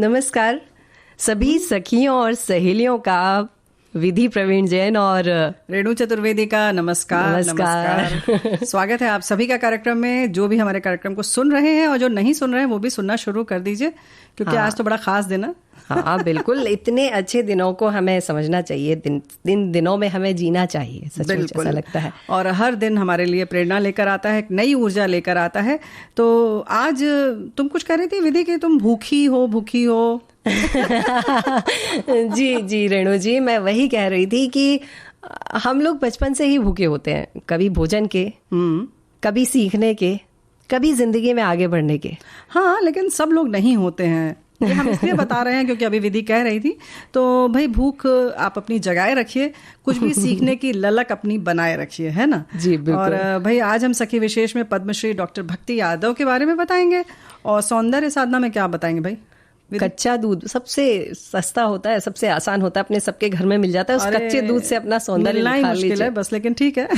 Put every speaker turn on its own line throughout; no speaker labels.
नमस्कार सभी सखियों और सहेलियों का। विधि प्रवीण जैन और
रेणु चतुर्वेदी का नमस्कार। स्वागत है आप सभी का कार्यक्रम में। जो भी हमारे कार्यक्रम को सुन रहे हैं और जो नहीं सुन रहे हैं वो भी सुनना शुरू कर दीजिए, क्योंकि आज तो बड़ा खास दिन है।
हाँ बिल्कुल, इतने अच्छे दिनों को हमें समझना चाहिए, दिनों में हमें जीना चाहिए, सचमुच ऐसा लगता है।
और हर दिन हमारे लिए प्रेरणा लेकर आता है, एक नई ऊर्जा लेकर आता है। तो आज तुम कुछ कह रही थी विधि कि तुम भूखी हो
जी रेणु जी, मैं वही कह रही थी कि हम लोग बचपन से ही भूखे होते हैं, कभी भोजन के, कभी सीखने के, कभी जिंदगी में आगे बढ़ने के।
हाँ, लेकिन सब लोग नहीं होते हैं। ये हम इसलिए बता रहे हैं क्योंकि अभी विधि कह रही थी। तो भाई भूख आप अपनी जगाए रखिए, कुछ भी सीखने की ललक अपनी बनाए रखिए, है ना?
जी बिल्कुल।
और भाई आज हम सखी विशेष में पद्मश्री डॉक्टर भक्ति यादव के बारे में बताएंगे, और सौंदर्य साधना में क्या बताएंगे भाई?
कच्चा दूध सबसे सस्ता होता है, सबसे आसान होता है, अपने सबके घर में मिल जाता है। उस कच्चे दूध से अपना सौंदर्य निखार
मुश्किल है बस, लेकिन ठीक है।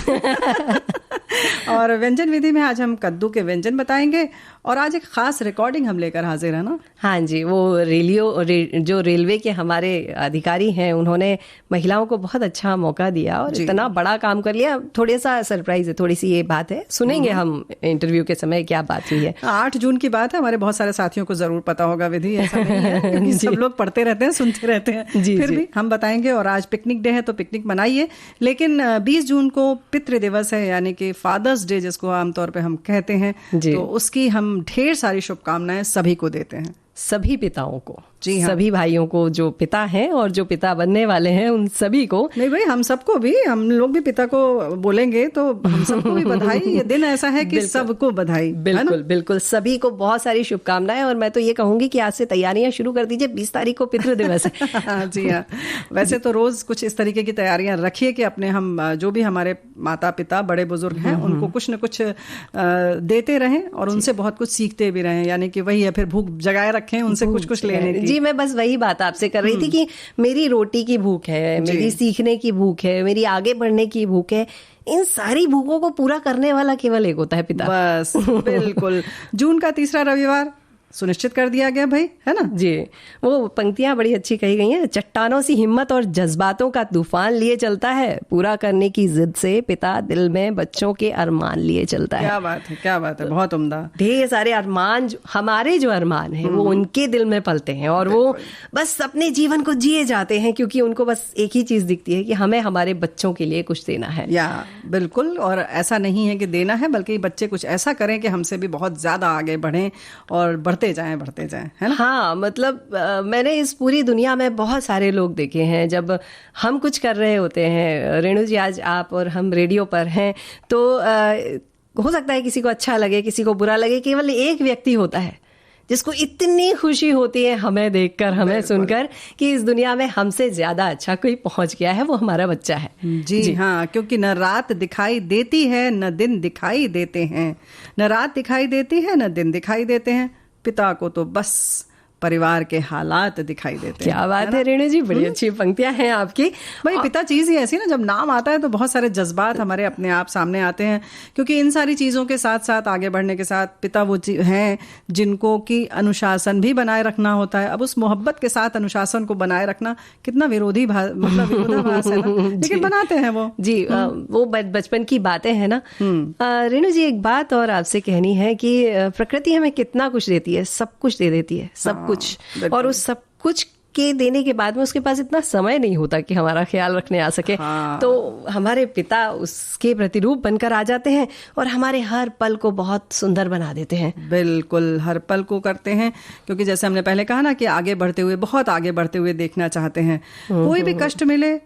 और व्यंजन विधि में आज हम कद्दू के व्यंजन बताएंगे, और आज एक खास रिकॉर्डिंग हम लेकर हाजिर है ना।
हाँ जी, वो जो रेलवे के हमारे अधिकारी हैं, उन्होंने महिलाओं को बहुत अच्छा मौका दिया और इतना बड़ा काम कर लिया। थोड़ा सा सरप्राइज है, थोड़ी सी ये बात है, सुनेंगे हम इंटरव्यू के समय क्या बात हुई है।
8 जून की बात है, हमारे बहुत सारे साथियों को जरूर पता होगा विधि, ऐसा नहीं है क्योंकि सब लोग पढ़ते रहते हैं, सुनते रहते हैं। फिर भी हम बताएंगे। और आज पिकनिक डे है तो पिकनिक मनाइए, लेकिन 20 जून को पितृ दिवस है, यानी कि फादर्स डे जिसको आमतौर पे हम कहते हैं, तो उसकी हम ढेर सारी शुभकामनाएं सभी को देते हैं,
सभी पिताओं को।
जी हाँ।
सभी भाइयों को जो पिता हैं और जो पिता बनने वाले हैं, उन सभी को।
नहीं भाई, हम सबको भी, हम लोग भी पिता को बोलेंगे तो हम सबको भी बधाई। ये दिन ऐसा है कि सबको बधाई।
बिल्कुल बिल्कुल, सभी को बहुत सारी शुभकामनाएं। और मैं तो ये कहूंगी कि आज से तैयारियां शुरू कर दीजिए, 20 तारीख को पितृ दिवस है।
जी हाँ, वैसे तो रोज कुछ इस तरीके की तैयारियां रखिए कि अपने हम जो भी हमारे माता पिता बड़े बुजुर्ग हैं उनको कुछ न कुछ देते रहें और उनसे बहुत कुछ सीखते भी रहें। यानी कि वही है, फिर भूख जगाए रखें उनसे कुछ लेने की।
जी, मैं बस वही बात आपसे कर रही थी कि मेरी रोटी की भूख है, मेरी सीखने की भूख है, मेरी आगे बढ़ने की भूख है। इन सारी भूखों को पूरा करने वाला केवल एक होता है, पिता।
बस बिल्कुल। जून का तीसरा रविवार सुनिश्चित कर दिया गया भाई, है ना?
जी, वो पंक्तियां बड़ी अच्छी कही गई हैं। चट्टानों सी हिम्मत और जज्बातों का तूफान लिए चलता है, पूरा करने की जिद से पिता दिल में बच्चों के अरमान लिए चलता है।
क्या बात है, क्या बात है, बहुत उम्दा।
ढेर सारे अरमान, हमारे जो अरमान है वो उनके दिल में पलते हैं, और वो बस अपने जीवन को जिए जाते हैं, क्योंकि उनको बस एक ही चीज दिखती है कि हमें हमारे बच्चों के लिए कुछ देना है।
या बिल्कुल, और ऐसा नहीं है कि देना है, बल्कि बच्चे कुछ ऐसा करें कि हमसे भी बहुत ज्यादा आगे बढ़ें और बढ़ते जाएं, है ना?
हाँ, मतलब मैंने इस पूरी दुनिया में बहुत सारे लोग देखे हैं, जब हम कुछ कर रहे होते हैं, रेणु जी आज आप और हम रेडियो पर हैं, तो हो सकता है किसी को अच्छा लगे, किसी को बुरा लगे। केवल एक व्यक्ति होता है जिसको इतनी खुशी होती है हमें देखकर, हमें सुनकर, कि इस दुनिया में हमसे ज्यादा अच्छा कोई पहुंच गया है, वो हमारा बच्चा है।
जी हाँ, क्योंकि न रात दिखाई देती है न दिन दिखाई देते हैं, न रात दिखाई देती है न दिन दिखाई देते हैं, पिता को तो बस परिवार के हालात दिखाई देते हैं।
क्या बात है रेणु जी, बड़ी अच्छी पंक्तियां हैं आपकी।
भाई पिता चीज ही ऐसी ना, जब नाम आता है तो बहुत सारे जज्बात हमारे अपने आप सामने आते हैं, क्योंकि इन सारी चीजों के साथ साथ आगे बढ़ने के साथ पिता वो हैं जिनको कि अनुशासन भी बनाए रखना होता है। अब उस मोहब्बत के साथ अनुशासन को बनाए रखना कितना मतलब विरोधाभास है ना, लेकिन बनाते हैं वो।
जी, वो बचपन की बातें हैं ना। रेणु जी, एक बात और आपसे कहनी है कि प्रकृति हमें कितना कुछ देती है, सब कुछ दे देती है, सब कुछ। और उस सब कुछ के देने के बाद में उसके पास इतना समय नहीं होता कि हमारा ख्याल रखने आ सके। तो हमारे पिता उसके प्रतिरूप बनकर आ जाते हैं और हमारे हर पल को बहुत सुंदर बना देते हैं।
बिल्कुल, हर पल को करते हैं, क्योंकि जैसे हमने पहले कहा ना कि आगे बढ़ते हुए, बहुत आगे बढ़ते हुए देखना चाहते हैं। कोई भी कष्ट मिले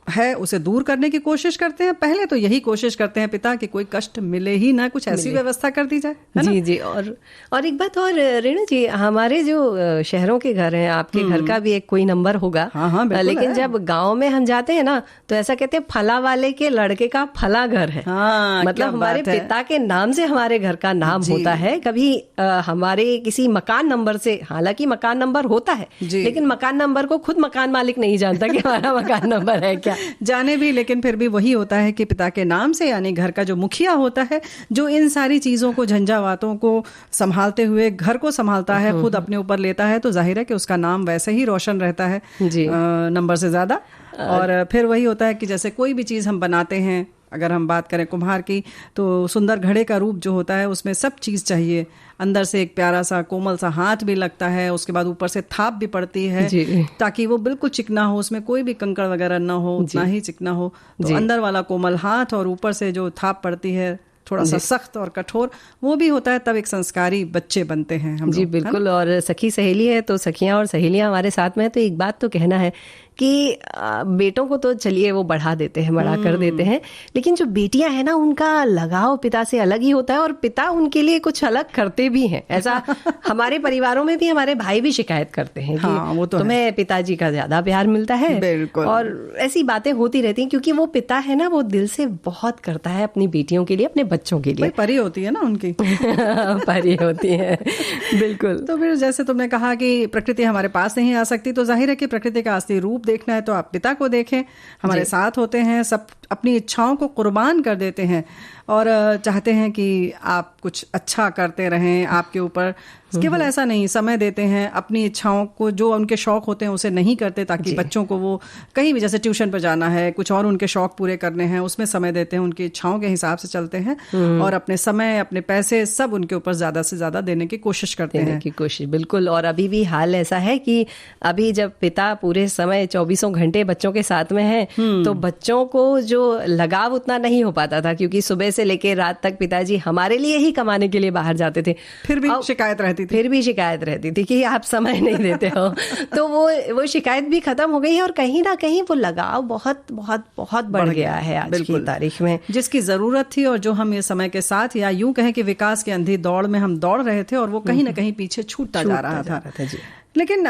है उसे दूर करने की कोशिश करते हैं। पहले तो यही कोशिश करते हैं पिता कि कोई कष्ट मिले ही ना, कुछ ऐसी व्यवस्था कर दी जाए, है ना?
जी जी। और एक बात और रेणु जी, हमारे जो शहरों के घर हैं, आपके घर का भी एक कोई नंबर होगा।
हाँ,
लेकिन जब गांव में हम जाते हैं ना, तो ऐसा कहते हैं फला वाले के लड़के का फला घर है। मतलब हमारे पिता के नाम से हमारे घर का नाम होता है। कभी हमारे किसी मकान नंबर से, हालांकि मकान नंबर होता है, लेकिन मकान नंबर को खुद मकान मालिक नहीं जानता कि हमारा मकान नंबर है क्या।
जाने भी, लेकिन फिर भी वही होता है कि पिता के नाम से, यानी घर का जो मुखिया होता है, जो इन सारी चीजों को, झंझावातों को संभालते हुए घर को संभालता है, खुद अपने ऊपर लेता है, तो जाहिर है कि उसका नाम वैसे ही रोशन रहता है नंबर से ज्यादा। और फिर वही होता है कि जैसे कोई भी चीज हम बनाते हैं, अगर हम बात करें कुम्हार की, तो सुंदर घड़े का रूप जो होता है उसमें सब चीज़ चाहिए। अंदर से एक प्यारा सा कोमल सा हाथ भी लगता है, उसके बाद ऊपर से थाप भी पड़ती है ताकि वो बिल्कुल चिकना हो, उसमें कोई भी कंकड़ वगैरह ना हो, उतना ही चिकना हो। तो अंदर वाला कोमल हाथ और ऊपर से जो थाप पड़ती है थोड़ा सा सख्त और कठोर, वो भी होता है, तब एक संस्कारी बच्चे बनते हैं हम। जी
बिल्कुल। और सखी सहेली है तो सखियां और सहेलियां हमारे साथ में है, तो एक बात तो कहना है कि बेटों को तो चलिए वो बढ़ा देते हैं, बड़ा कर देते हैं, लेकिन जो बेटियां हैं ना, उनका लगाव पिता से अलग ही होता है और पिता उनके लिए कुछ अलग करते भी हैं। ऐसा हमारे परिवारों में भी हमारे भाई भी शिकायत करते हैं कि वो तो तुम्हें पिताजी का ज्यादा प्यार मिलता है, और ऐसी बातें होती रहती हैं, क्योंकि वो पिता है ना, वो दिल से बहुत करता है अपनी बेटियों के लिए, अपने बच्चों के लिए।
परी होती है ना उनकी।
परी होती है, बिल्कुल।
तो फिर जैसे तुमने कहा कि प्रकृति हमारे पास नहीं आ सकती, तो जाहिर है कि प्रकृति का असली रूप देखना है तो आप पिता को देखें, हमारे साथ होते हैं, सब अपनी इच्छाओं को कुर्बान कर देते हैं और चाहते हैं कि आप कुछ अच्छा करते रहें, आपके ऊपर केवल ऐसा नहीं, समय देते हैं, अपनी इच्छाओं को, जो उनके शौक होते हैं उसे नहीं करते, ताकि बच्चों को वो कहीं भी, जैसे ट्यूशन पर जाना है, कुछ और उनके शौक पूरे करने हैं, उसमें समय देते हैं, उनकी इच्छाओं के हिसाब से चलते हैं और अपने समय, अपने पैसे सब उनके ऊपर ज्यादा से ज्यादा देने की कोशिश करते हैं।
बिल्कुल। और अभी भी हाल ऐसा है कि अभी जब पिता पूरे समय 24 घंटे बच्चों के साथ में है, तो बच्चों को जो लगाव उतना नहीं हो पाता था, क्योंकि सुबह से लेकर रात तक पिताजी हमारे लिए ही कमाने के लिए बाहर जाते थे,
फिर भी शिकायत रहती थी
कि आप समय नहीं देते हो। तो वो शिकायत भी खत्म हो गई है और कहीं ना कहीं वो लगाव बहुत बहुत बहुत बढ़ गया है आज की तारीख में,
जिसकी जरूरत थी और जो हम ये समय के साथ, या यूं कहें कि विकास की अंधी दौड़ में हम दौड़ रहे थे और वो कहीं ना कहीं पीछे छूटता जा रहा था। लेकिन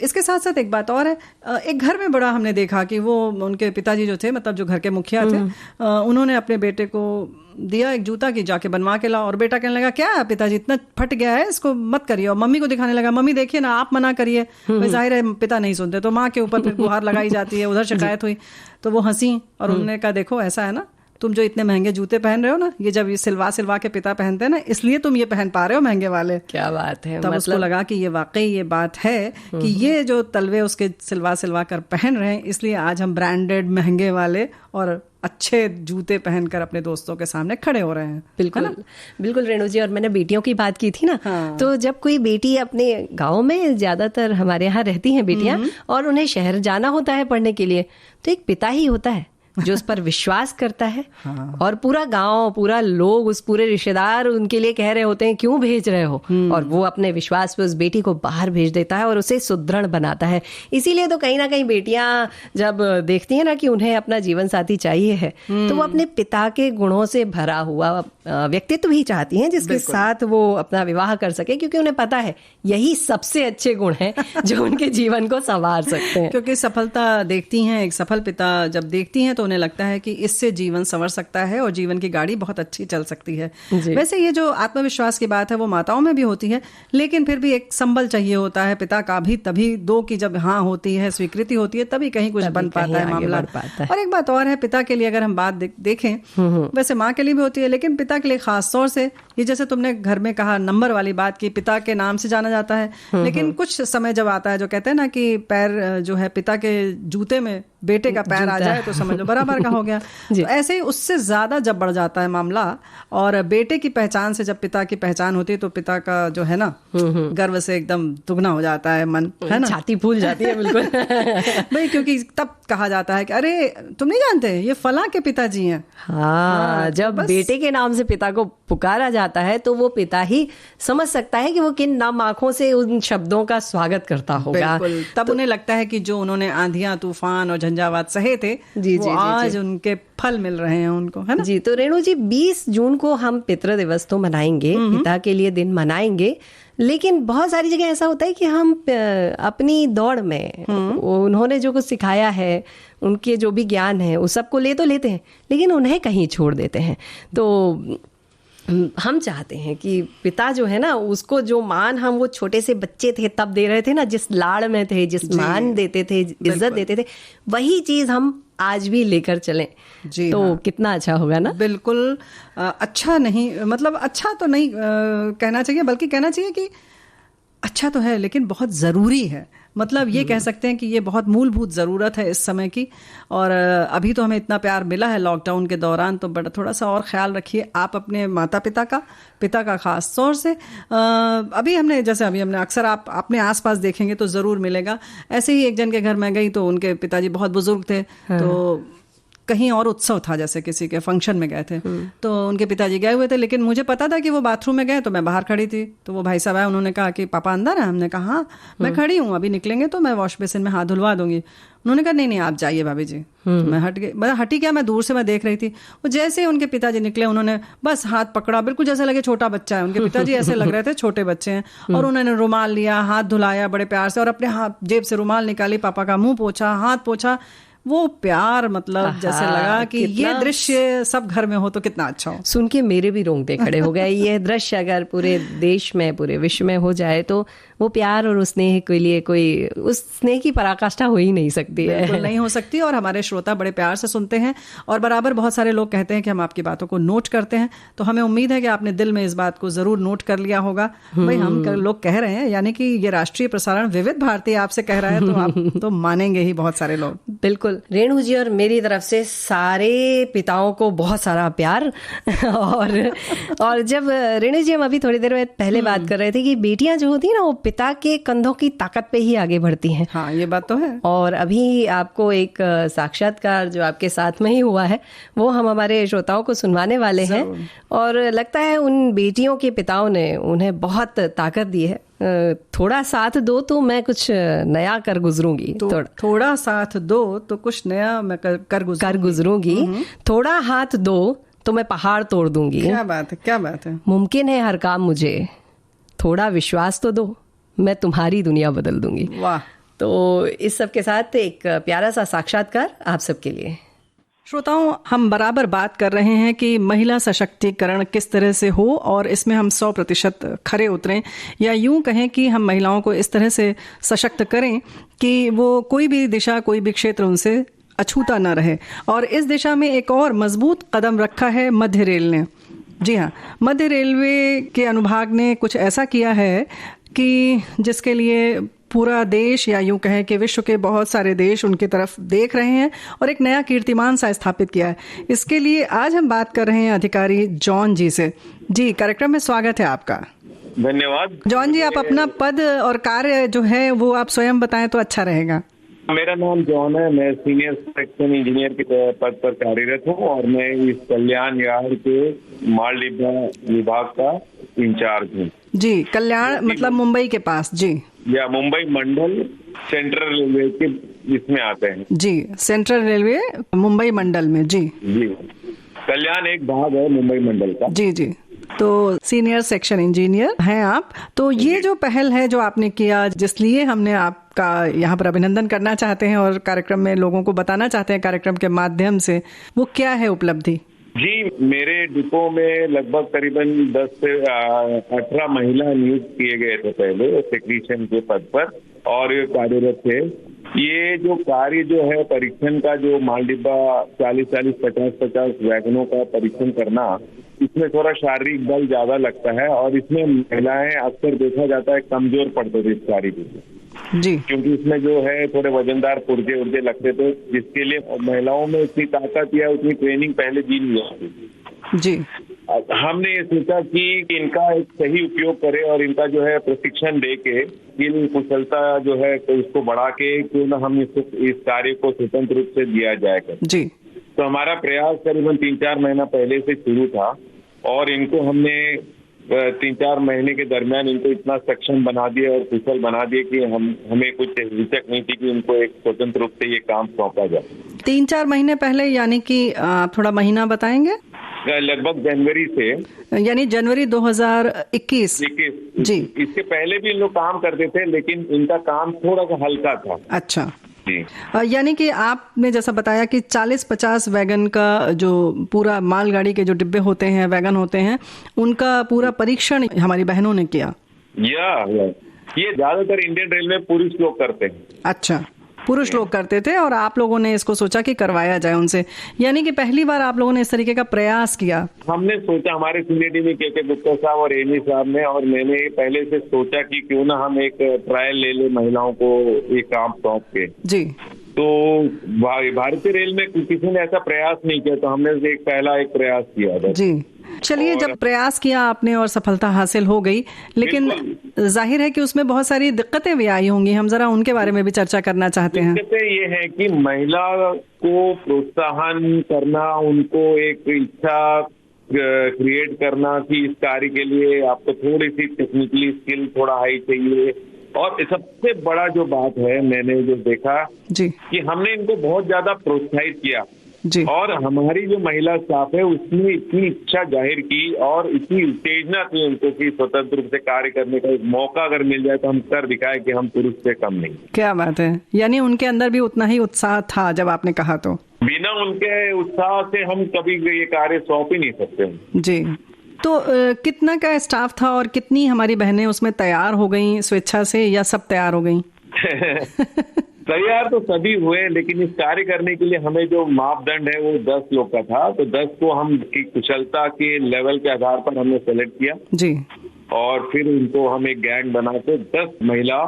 इसके साथ साथ एक बात और है, एक घर में बड़ा हमने देखा कि वो उनके पिताजी जो थे, मतलब जो घर के मुखिया थे, उन्होंने अपने बेटे को दिया एक जूता कि जाके बनवा के लाओ, और बेटा कहने लगा क्या पिताजी इतना फट गया है, इसको मत करिए, और मम्मी को दिखाने लगा, मम्मी देखिए ना, आप मना करिए। जाहिर है पिता नहीं सुनते, तो माँ के ऊपर फिर गुहार लगाई जाती है, उधर शिकायत हुई, तो वो हंसी और उन्होंने कहा देखो ऐसा है ना, तुम जो इतने महंगे जूते पहन रहे हो ना, ये जब ये सिलवा के पिता पहनते हैं ना, इसलिए तुम ये पहन पा रहे हो महंगे वाले।
क्या बात है।
तब उसको लगा कि ये वाकई ये बात है कि ये जो तलवे उसके सिलवा कर पहन रहे हैं, इसलिए आज हम ब्रांडेड महंगे वाले और अच्छे जूते पहनकर अपने दोस्तों के सामने खड़े हो रहे हैं।
बिल्कुल रेणु जी। और मैंने बेटियों की बात की थी ना, तो जब कोई बेटी अपने गांव में, ज्यादातर हमारे यहाँ रहती हैं बेटियां, और उन्हें शहर जाना होता है पढ़ने के लिए, तो एक पिता ही होता है जो उस पर विश्वास करता है। और पूरा गांव, पूरा लोग, उस पूरे रिश्तेदार उनके लिए कह रहे होते हैं क्यों भेज रहे हो, और वो अपने विश्वास पे उस बेटी को बाहर भेज देता है और उसे सुदृढ़ बनाता है। इसीलिए तो कहीं ना कहीं बेटियां जब देखती हैं ना कि उन्हें अपना जीवन साथी चाहिए है, तो वो अपने पिता के गुणों से भरा हुआ व्यक्तित्व ही चाहती हैं, जिसके साथ वो अपना विवाह कर सके, क्योंकि उन्हें पता है यही सबसे अच्छे गुण हैं जो उनके जीवन को संवार सकते हैं।
क्योंकि सफलता देखती हैं, एक सफल पिता जब देखती हैं तो उन्हें लगता है कि इससे जीवन संवर सकता है और जीवन की गाड़ी बहुत अच्छी चल सकती है। वैसे ये जो आत्मविश्वास की बात है वो माताओं में भी होती है, लेकिन फिर भी एक संबल चाहिए होता है पिता का भी, तभी दो की जब हाँ होती है, स्वीकृति होती है, तभी कहीं कुछ बन पाता है मामला। और एक बात और है, पिता के लिए अगर हम बात देखें, वैसे माँ के लिए भी होती है, लेकिन पिता के लिए खास तौर से, ये जैसे तुमने घर में कहा नंबर वाली बात की, पिता के नाम से जाना जाता है, लेकिन कुछ समय जब आता है, जो कहते हैं ना कि पैर जो है पिता के जूते में बेटे का पैर आ जाए तो समझ लो बराबर का हो गया। तो ऐसे ही उससे ज्यादा जब बढ़ जाता है मामला, और बेटे की पहचान से जब पिता की पहचान होती है, तो पिता का जो है ना गर्व से एकदम दुगना हो जाता है मन, है ना,
छाती फूल जाती है। बिल्कुल
भाई, क्योंकि तब कहा जाता है कि अरे तुम नहीं जानते ये फलां के पिताजी हैं।
हाँ, जब बेटे के नाम से पिता को पुकारा जाता है तो वो पिता ही समझ सकता है कि वो किन नाम आंखों से उन शब्दों का स्वागत करता होगा।
बिल्कुल, तब उन्हें लगता है कि जो उन्होंने आंधियां तूफान और झंझावात सहे थे, वो आज उनके फल मिल रहे हैं उनको, है ना।
जी, तो रेणु जी 20 जून को हम पितृ दिवस तो मनाएंगे, पिता के लिए दिन मनाएंगे, लेकिन बहुत सारी जगह ऐसा होता है कि हम अपनी दौड़ में उन्होंने जो कुछ सिखाया है, उनके जो भी ज्ञान है, उस सबको ले तो लेते हैं, लेकिन उन्हें कहीं छोड़ देते हैं। तो हम चाहते हैं कि पिता जो है ना, उसको जो मान हम वो छोटे से बच्चे थे तब दे रहे थे ना, जिस लाड़ में थे, जिस मान देते थे, इज्जत देते थे, वही चीज हम आज भी लेकर चलें
जी
तो
हाँ।
कितना अच्छा होगा ना।
बिल्कुल अच्छा नहीं, मतलब अच्छा तो नहीं कहना चाहिए, बल्कि कहना चाहिए कि अच्छा तो है लेकिन बहुत ज़रूरी है। मतलब ये कह सकते हैं कि ये बहुत मूलभूत ज़रूरत है इस समय की। और अभी तो हमें इतना प्यार मिला है लॉकडाउन के दौरान, तो बड़ा थोड़ा सा और ख्याल रखिए आप अपने माता पिता का ख़ास तौर से। अभी हमने अक्सर आप अपने आसपास देखेंगे तो ज़रूर मिलेगा। ऐसे ही एक जन के घर में गई तो उनके पिताजी बहुत बुजुर्ग थे, तो कहीं और उत्सव था, जैसे किसी के फंक्शन में गए थे, तो उनके पिताजी गए हुए थे, लेकिन मुझे पता था कि वो बाथरूम में गए, तो मैं बाहर खड़ी थी। तो वो भाई साहब आए, उन्होंने कहा कि पापा अंदर है? हमने कहा हाँ मैं खड़ी हूँ, अभी निकलेंगे तो मैं वॉश बेसिन में हाथ धुलवा दूंगी। उन्होंने कहा नहीं आप जाइए भाभी जी। तो मैं हट गई, मतलब हटी क्या, मैं दूर से मैं देख रही थी। वो जैसे ही उनके पिताजी निकले, उन्होंने बस हाथ पकड़ा, बिल्कुल जैसे लगे छोटा बच्चा है। उनके पिताजी ऐसे लग रहे थे छोटे बच्चे हैं, और उन्होंने रुमाल लिया, हाथ धुलाया बड़े प्यार से, और अपने हाथ जेब से रुमाल निकाली, पापा का मुंह पोछा, हाथ पोछा। वो प्यार, मतलब जैसे लगा कि ये दृश्य सब घर में हो तो कितना अच्छा हो।
सुन के मेरे भी रोंगटे खड़े हो गए। ये दृश्य अगर पूरे देश में, पूरे विश्व में हो जाए तो वो प्यार और उस स्नेह के लिए कोई उस स्नेह की पराकाष्ठा हो ही नहीं सकती है।
बिल्कुल नहीं हो सकती। और हमारे श्रोता बड़े प्यार से सुनते हैं, और बराबर बहुत सारे लोग कहते हैं कि हम आपकी बातों को नोट करते हैं। तो हमें उम्मीद है कि आपने दिल में इस बात को जरूर नोट कर लिया होगा। भाई हम लोग कह रहे हैं, यानी कि ये राष्ट्रीय प्रसारण विविध भारती आपसे कह रहा है, तो आप तो मानेंगे ही बहुत सारे लोग।
बिल्कुल रेणु जी, और मेरी तरफ से सारे पिताओं को बहुत सारा प्यार। और जब रेणु जी, हम अभी थोड़ी देर में पहले बात कर रहे थे कि बेटियां जो होती है ना, वो पिता के कंधों की ताकत पे ही आगे बढ़ती हैं।
हाँ, ये बात तो है।
और अभी आपको एक साक्षात्कार जो आपके साथ में ही हुआ है, वो हम हमारे श्रोताओं को सुनवाने वाले हैं। और लगता है उन बेटियों के पिताओं ने उन्हें बहुत ताकत दी है। थोड़ा साथ दो तो मैं कुछ नया कर गुजरूंगी।
तो थोड़ा साथ दो तो कुछ नया मैं कर गुजरूंगी।
थोड़ा हाथ दो तो मैं पहाड़ तोड़ दूंगी।
क्या बात है, क्या बात है।
मुमकिन है हर काम मुझे, थोड़ा विश्वास तो दो, मैं तुम्हारी दुनिया बदल दूंगी।
वाह।
तो इस सब के साथ एक प्यारा सा साक्षात्कार आप सबके लिए।
श्रोताओं, हम बराबर बात कर रहे हैं कि महिला सशक्तिकरण किस तरह से हो, और इसमें हम 100% खरे उतरें, या यूं कहें कि हम महिलाओं को इस तरह से सशक्त करें कि वो कोई भी दिशा, कोई भी क्षेत्र उनसे अछूता न रहे। और इस दिशा में एक और मजबूत कदम रखा है मध्य रेल ने। जी हाँ, मध्य रेलवे के अनुभाग ने कुछ ऐसा किया है कि जिसके लिए पूरा देश, या यूं कहें कि विश्व के बहुत सारे देश उनकी तरफ देख रहे हैं, और एक नया कीर्तिमान सा स्थापित किया है। इसके लिए आज हम बात कर रहे हैं अधिकारी जॉन जी से। जी, कार्यक्रम में स्वागत है आपका।
धन्यवाद।
जॉन जी, आप अपना पद और कार्य जो है वो आप स्वयं बताएं तो अच्छा रहेगा।
मेरा नाम जॉन है, मैं सीनियर सेक्शन इंजीनियर के पद पर कार्यरत हूँ, और मैं इस कल्याण यार्ड के माल डिब्बा विभाग का इंचार्ज हूँ।
जी, कल्याण मतलब मुंबई के पास। जी,
या मुंबई मंडल सेंट्रल रेलवे के इसमें आते हैं।
जी, सेंट्रल रेलवे मुंबई मंडल में। जी
जी, कल्याण एक भाग है मुंबई मंडल का।
जी जी। तो सीनियर सेक्शन इंजीनियर हैं आप। तो ये जो पहल है जो आपने किया, जिसलिए हमने आपका यहाँ पर अभिनंदन करना चाहते हैं और कार्यक्रम में लोगों को बताना चाहते हैं कार्यक्रम के माध्यम से, वो क्या है उपलब्धि?
जी, मेरे डिपो में लगभग करीबन 10 से 18 महिला नियुक्त किए गए थे पहले टेक्नीशियन के पद पर, और ये कार्यरत थे। ये जो कार्य जो है परीक्षण का, जो माल डिब्बा 40-40, 50-50 वैगनों का परीक्षण करना, इसमें थोड़ा शारीरिक बल ज्यादा लगता है, और इसमें महिलाएं अक्सर देखा जाता है कमजोर पड़ते थे इस कार्य में।
जी,
क्योंकि इसमें जो है थोड़े वजनदार पुर्जे उर्जे लगते थे, जिसके लिए महिलाओं में उतनी ताकत या उतनी ट्रेनिंग पहले दी नहीं जाती।
जी,
हमने ये सोचा कि इनका एक सही उपयोग करें, और इनका जो है प्रशिक्षण दे के इन कुशलता जो है तो इसको बढ़ा के क्यों ना हम इस कार्य को स्वतंत्र रूप से दिया जाएगा।
जी।
तो हमारा प्रयास करीबन 3-4 महीना पहले से शुरू था, और इनको हमने 3-4 महीने के दरमियान इनको इतना सक्षम बना दिया और कुशल बना दिया कि हमें कुछ हिचक नहीं थी कि इनको एक स्वतंत्र रूप से ये काम सौंपा जाए।
3-4 महीने पहले, यानी कि थोड़ा महीना बताएंगे?
लगभग जनवरी से,
यानी जनवरी 2021। जी।
इसके पहले भी इन लोग काम करते थे, लेकिन इनका काम थोड़ा सा हल्का था।
अच्छा। यानी कि आपने जैसा बताया कि 40-50 वैगन का जो पूरा मालगाड़ी के जो डिब्बे होते हैं, वैगन होते हैं, उनका पूरा परीक्षण हमारी बहनों ने किया।
ये ज्यादातर इंडियन रेलवे पुरुष लोग करते हैं।
अच्छा, पुरुष लोग करते थे और आप लोगों ने इसको सोचा कि करवाया जाए उनसे, यानी कि पहली बार आप लोगों ने इस तरीके का प्रयास किया।
हमने सोचा, हमारे सीनियर टीम में के गुप्ता साहब और एनी साहब ने और मैंने पहले से सोचा कि क्यों ना हम एक ट्रायल ले ले महिलाओं को एक काम सौंप के।
जी।
तो भारतीय रेल में किसी ने ऐसा प्रयास नहीं किया, तो हमने एक प्रयास किया था।
जी, चलिए, जब प्रयास किया आपने और सफलता हासिल हो गई, लेकिन जाहिर है कि उसमें बहुत सारी दिक्कतें भी आई होंगी, हम जरा उनके बारे में भी चर्चा करना चाहते हैं।
दिक्कतें ये है कि महिला को प्रोत्साहन करना, उनको एक इच्छा क्रिएट करना कि इस कार्य के लिए आपको थोड़ी सी टेक्निकली स्किल थोड़ा हाई चाहिए। और सबसे बड़ा जो बात है, मैंने जो देखा
जी
कि हमने इनको बहुत ज्यादा प्रोत्साहित किया
जी,
और हमारी जो महिला स्टाफ है उसने इतनी इच्छा जाहिर की और इतनी उत्तेजना थी उनको कि स्वतंत्र रूप से कार्य करने का एक मौका अगर मिल जाए तो हम कर दिखाए कि हम पुरुष से कम नहीं।
क्या बात है, यानी उनके अंदर भी उतना ही उत्साह था जब आपने कहा। तो
बिना उनके उत्साह से हम कभी ये कार्य सौंप ही नहीं सकते।
जी, तो कितना का स्टाफ था और कितनी हमारी बहनें उसमें तैयार हो गई स्वेच्छा से, या सब तैयार हो गई?
तैयार तो सभी हुए, लेकिन इस कार्य करने के लिए हमें जो मापदंड है वो 10 लोग का था। तो 10 को हम कुशलता के लेवल के आधार पर हमने सेलेक्ट किया जी, और फिर उनको हम एक गैंग बना के 10 महिला,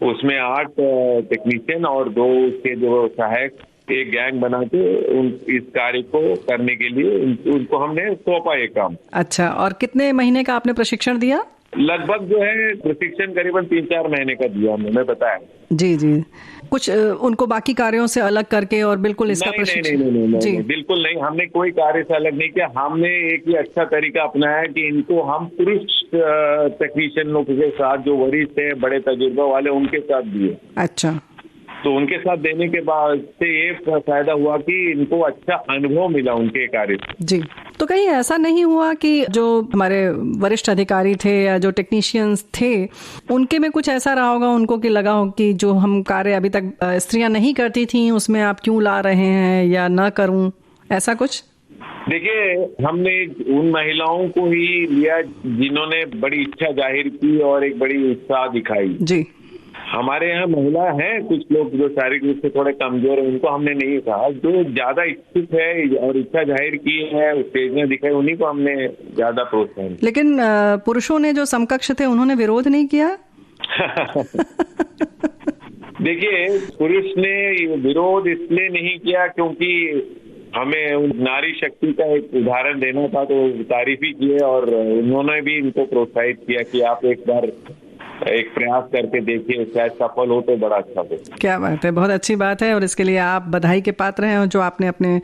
उसमें 8 टेक्नीशियन और 2 उसके जो सहायक, एक गैंग बना के इस कार्य को करने के लिए उनको हमने सौंपा ये काम।
अच्छा, और कितने महीने का आपने प्रशिक्षण दिया?
लगभग जो है प्रशिक्षण करीबन 3-4 महीने का दिया हमने, बताया।
जी जी, कुछ उनको बाकी कार्यों से अलग करके और बिल्कुल इसका
प्रशिक्षण? नहीं, बिल्कुल नहीं, हमने कोई कार्य से अलग नहीं किया। हमने एक ही अच्छा तरीका अपनाया कि इनको हम पुरुष टेक्नीशियन लोगों के साथ, जो वरिष्ठ है, बड़े तजुर्बा वाले, उनके साथ दिए।
अच्छा,
तो उनके साथ देने के बाद से ये फायदा हुआ कि इनको अच्छा अनुभव मिला उनके कार्य से।
जी, तो कहीं ऐसा नहीं हुआ कि जो हमारे वरिष्ठ अधिकारी थे या जो टेक्नीशियंस थे, उनके में कुछ ऐसा रहा होगा उनको कि लगा हो कि जो हम कार्य अभी तक स्त्रियां नहीं करती थी उसमें आप क्यों ला रहे हैं, या ना करूं, ऐसा कुछ?
देखिए, हमने उन महिलाओं को ही लिया जिन्होंने बड़ी इच्छा जाहिर की और एक बड़ी उत्साह दिखाई। जी, हमारे यहाँ महिला हैं कुछ लोग जो शारीरिक रूप से थोड़े कमजोर है, उनको हमने नहीं कहा। जो ज्यादा इच्छुक है और इच्छा जाहिर की है, उत्तेजना दिखाई, उन्हीं को हमने ज्यादा प्रोत्साहन।
लेकिन पुरुषों ने जो समकक्ष थे उन्होंने विरोध नहीं किया?
देखिए, पुरुष ने विरोध इसलिए नहीं किया क्योंकि हमें नारी शक्ति का एक उदाहरण देना था, तो तारीफ ही किए और उन्होंने भी इनको प्रोत्साहित किया कि आप एक बार एक प्रयास करके देखिए, शायद सफल हो तो बड़ा अच्छा हो।
क्या बात है, बहुत अच्छी बात है, और इसके लिए आप बधाई के पात्र हैं। और जो आपने अपने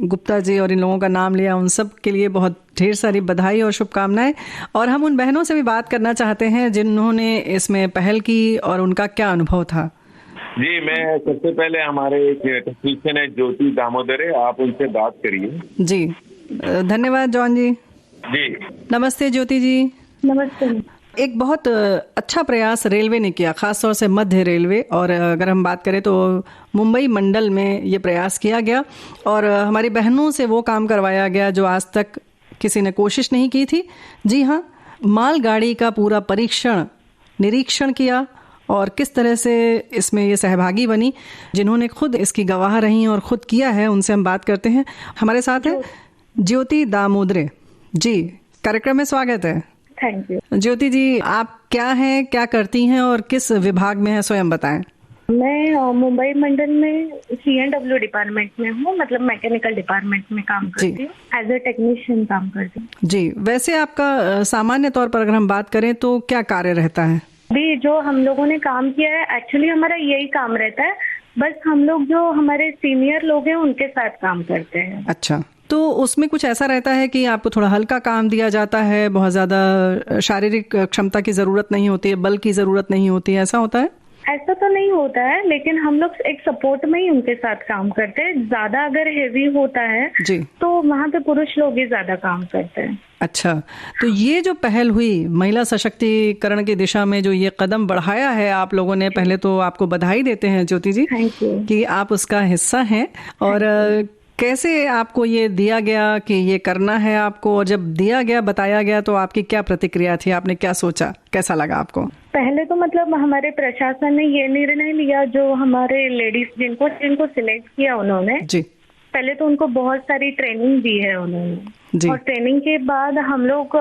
गुप्ता जी और इन लोगों का नाम लिया, उन सब के लिए बहुत ढेर सारी बधाई और शुभकामनाएं। और हम उन बहनों से भी बात करना चाहते हैं जिन्होंने इसमें पहल की और उनका क्या अनुभव था।
जी, मैं सबसे पहले हमारे टेक्नीशियन है ज्योति दामोदर, आप उनसे बात करिए।
जी, धन्यवाद जॉन जी।
जी,
नमस्ते ज्योति जी।
नमस्ते।
एक बहुत अच्छा प्रयास रेलवे ने किया, खासतौर से मध्य रेलवे, और अगर हम बात करें तो मुंबई मंडल में ये प्रयास किया गया और हमारी बहनों से वो काम करवाया गया जो आज तक किसी ने कोशिश नहीं की थी। जी हाँ, मालगाड़ी का पूरा परीक्षण, निरीक्षण किया और किस तरह से इसमें ये सहभागी बनी, जिन्होंने खुद इसकी गवाह रही और खुद किया है, उनसे हम बात करते हैं। हमारे साथ है ज्योति दामोदरे जी। कार्यक्रम में स्वागत है।
Thank you.
ज्योति जी, आप क्या हैं, क्या करती हैं और किस विभाग में हैं, स्वयं बताएं।
मैं मुंबई मंडल में C&W डिपार्टमेंट में हूँ, मतलब मैकेनिकल डिपार्टमेंट में काम करती हूँ, एज ए टेक्नीशियन काम करती हूँ।
जी, वैसे आपका सामान्य तौर पर अगर हम बात करें तो क्या कार्य रहता है?
भी जो हम लोगों ने काम किया है, एक्चुअली हमारा यही काम रहता है, बस हम लोग जो हमारे सीनियर लोग हैं उनके साथ काम करते हैं।
अच्छा, तो उसमें कुछ ऐसा रहता है कि आपको थोड़ा हल्का काम दिया जाता है, बहुत ज्यादा शारीरिक क्षमता की जरूरत नहीं होती है, बल की जरूरत नहीं होती है, ऐसा होता है?
ऐसा तो नहीं होता है, लेकिन हम लोग एक सपोर्ट में ही उनके साथ काम करते हैं। ज्यादा अगर हेवी होता है जी, तो वहाँ पे पुरुष लोग ही ज्यादा काम करते हैं।
अच्छा, तो ये जो पहल हुई महिला सशक्तिकरण की दिशा में, जो ये कदम बढ़ाया है आप लोगों ने, पहले तो आपको बधाई देते हैं ज्योति जी,
थैंक यू,
कि आप उसका हिस्सा हैं। और कैसे आपको ये दिया गया कि ये करना है आपको, और जब दिया गया, बताया गया, तो आपकी क्या प्रतिक्रिया थी? आपने क्या सोचा, कैसा लगा आपको?
पहले तो मतलब हमारे प्रशासन ने ये निर्णय लिया, जो हमारे लेडीज जिनको सिलेक्ट किया उन्होंने
जी,
पहले तो उनको बहुत सारी ट्रेनिंग दी है उन्होंने जी। और ट्रेनिंग के बाद हम लोग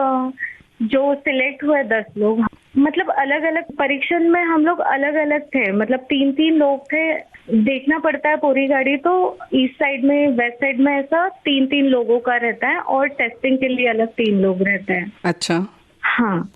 जो सिलेक्ट हुए 10 लोग, मतलब अलग अलग परीक्षण में हम लोग अलग अलग थे, मतलब 3-3 लोग थे। देखना पड़ता है पूरी गाड़ी, तो ईस्ट साइड में वेस्ट साइड में ऐसा 3-3 लोगों का रहता है और टेस्टिंग के लिए अलग 3 लोग रहते हैं।
अच्छा,
हाँ।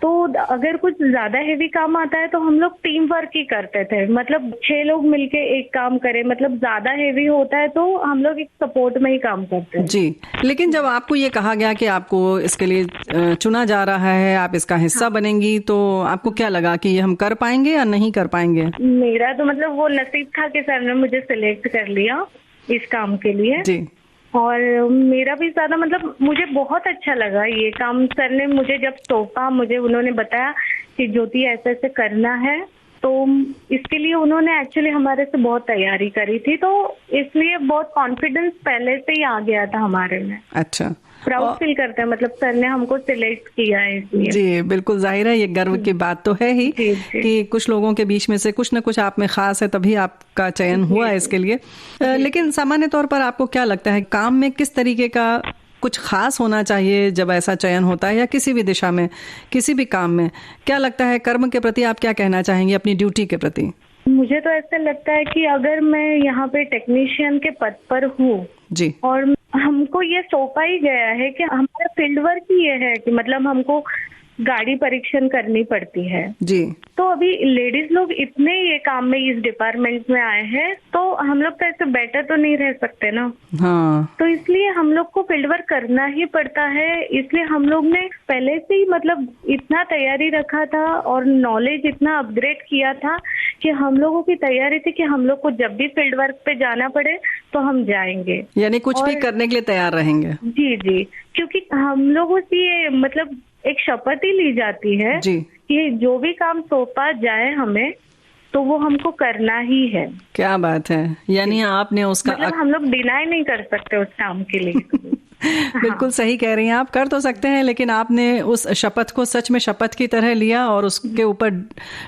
तो अगर कुछ ज्यादा हेवी काम आता है तो हम लोग टीम वर्क ही करते थे, मतलब 6 लोग मिलके एक काम करें। मतलब ज्यादा हेवी होता है तो हम लोग एक सपोर्ट में ही काम करते हैं
जी। लेकिन जब आपको ये कहा गया कि आपको इसके लिए चुना जा रहा है, आप इसका हिस्सा बनेंगी, तो आपको क्या लगा कि ये हम कर पाएंगे या नहीं कर पाएंगे?
मेरा तो मतलब वो नसीब था कि सर ने मुझे सिलेक्ट कर लिया इस काम के लिए जी। और मेरा भी ज्यादा मतलब मुझे बहुत अच्छा लगा ये काम। सर ने मुझे जब सौंपा, मुझे उन्होंने बताया कि ज्योति ऐसे ऐसे करना है, तो इसके लिए उन्होंने एक्चुअली हमारे से बहुत तैयारी करी थी, तो इसलिए बहुत कॉन्फिडेंस पहले से ही आ गया था हमारे में।
अच्छा,
प्राउड फील करते हैं, मतलब सर ने हमको सिलेक्ट किया है इसलिए।
जी बिल्कुल, जाहिर है ये गर्व की बात तो है ही जी, कि कुछ लोगों के बीच में से कुछ न कुछ आप में खास है, तभी आपका चयन हुआ है इसके लिए। लेकिन सामान्य तौर पर आपको क्या लगता है, काम में किस तरीके का कुछ खास होना चाहिए जब ऐसा चयन होता है, या किसी भी दिशा में, किसी भी काम में? क्या लगता है कर्म के प्रति आप क्या कहना चाहेंगे, अपनी ड्यूटी के प्रति?
मुझे तो ऐसा लगता है कि अगर मैं यहाँ पे टेक्नीशियन के पद पर हूँ जी, और हमको ये सौंपा ही गया है कि हमारा फील्ड वर्क ही ये है कि मतलब हमको गाड़ी परीक्षण करनी पड़ती है जी। तो अभी लेडीज लोग इतने ये काम में इस डिपार्टमेंट में आए हैं, तो हम लोग तो ऐसे बेटर तो नहीं रह सकते ना। हाँ। तो इसलिए हम लोग को फील्ड वर्क करना ही पड़ता है। इसलिए हम लोग ने पहले से ही मतलब इतना तैयारी रखा था और नॉलेज इतना अपग्रेड किया था कि हम लोगों की तैयारी थी कि हम लोग को जब भी फील्ड वर्क पे जाना पड़े तो हम जाएंगे, यानी कुछ भी करने के लिए तैयार रहेंगे। जी जी, क्योंकि हम लोगों से ये मतलब एक शपथ ही ली जाती है जी कि जो भी काम सौंपा जाए हमें, तो वो हमको करना ही है। क्या बात है, यानी आपने उसका मतलब हम लोग डिनाई नहीं कर सकते उस काम के लिए। बिल्कुल सही कह रही हैं आप, कर तो सकते हैं, लेकिन आपने उस शपथ को सच में शपथ की तरह लिया और उसके ऊपर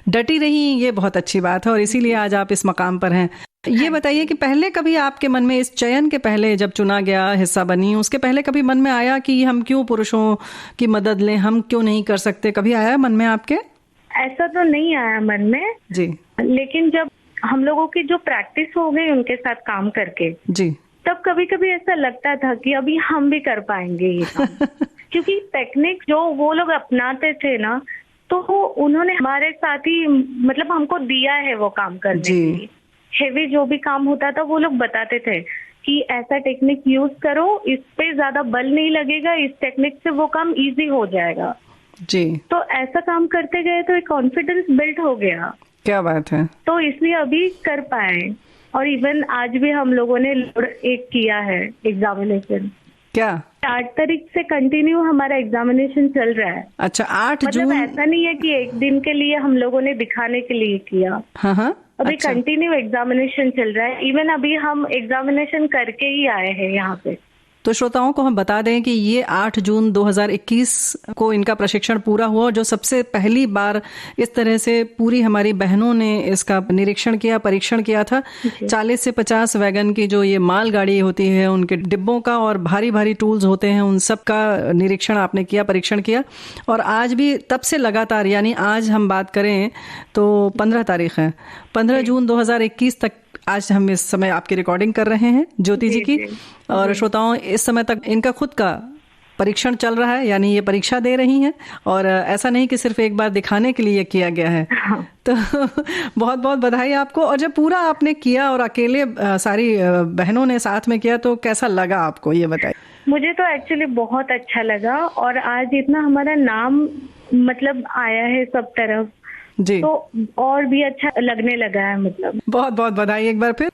डटी रही, ये बहुत अच्छी बात है, और इसीलिए आज आप इस मकाम पर हैं। ये बताइए कि पहले कभी आपके मन में, इस चयन के पहले जब चुना गया, हिस्सा बनी, उसके पहले कभी मन में आया कि हम क्यों पुरुषों की मदद लें, हम क्यों नहीं कर सकते? कभी आया मन में आपके? ऐसा तो नहीं आया मन में जी, लेकिन जब हम लोगों की जो प्रैक्टिस हो गई उनके साथ काम करके जी, तब कभी कभी ऐसा लगता था कि अभी हम भी कर पाएंगे ये काम। क्योंकि टेक्निक जो वो लोग अपनाते थे ना, तो उन्होंने हमारे साथ ही मतलब हमको दिया है वो काम करने के लिए। हेवी जो भी काम होता था वो लोग बताते थे कि ऐसा टेक्निक यूज करो, इस पे ज्यादा बल नहीं लगेगा, इस टेक्निक से वो काम इजी हो जाएगा जी। तो ऐसा काम करते गए तो एक कॉन्फिडेंस बिल्ड हो गया। क्या बात है। तो इसलिए अभी कर पाए, और इवन आज भी हम लोगों ने एक किया है एग्जामिनेशन। क्या 8 तारीख से कंटिन्यू हमारा एग्जामिनेशन चल रहा है। अच्छा, 8 जून। मतलब ऐसा नहीं है कि एक दिन के लिए हम लोगों ने दिखाने के लिए किया। हाँ, अभी कंटिन्यू एग्जामिनेशन चल रहा है। इवन अभी हम एग्जामिनेशन करके ही आए हैं यहाँ पे। तो श्रोताओं को हम बता दें कि ये 8 जून 2021 को इनका प्रशिक्षण पूरा हुआ, जो सबसे पहली बार इस तरह से पूरी हमारी बहनों ने इसका निरीक्षण किया, परीक्षण किया था। 40 से 50 वैगन की जो ये माल गाड़ी होती है, उनके डिब्बों का और भारी भारी टूल्स होते हैं, उन सब का निरीक्षण आपने किया, परीक्षण किया। और आज भी तब से लगातार, यानी आज हम बात करें तो 15 तारीख है, 15 जून 2021 तक आज हम इस समय आपकी रिकॉर्डिंग कर रहे हैं ज्योति जी की। और श्रोताओं, इस समय तक इनका खुद का परीक्षण चल रहा है, यानी ये परीक्षा दे रही हैं, और ऐसा नहीं कि सिर्फ एक बार दिखाने के लिए किया गया है। तो बहुत बहुत बधाई आपको। और जब पूरा आपने किया और अकेले सारी बहनों ने साथ में किया, तो कैसा लगा आपको, ये बताइए। मुझे तो एक्चुअली बहुत अच्छा लगा, और आज इतना हमारा नाम मतलब आया है सब तरफ जी, तो और भी अच्छा लगने लगा है। मतलब बहुत बहुत बधाई एक बार फिर।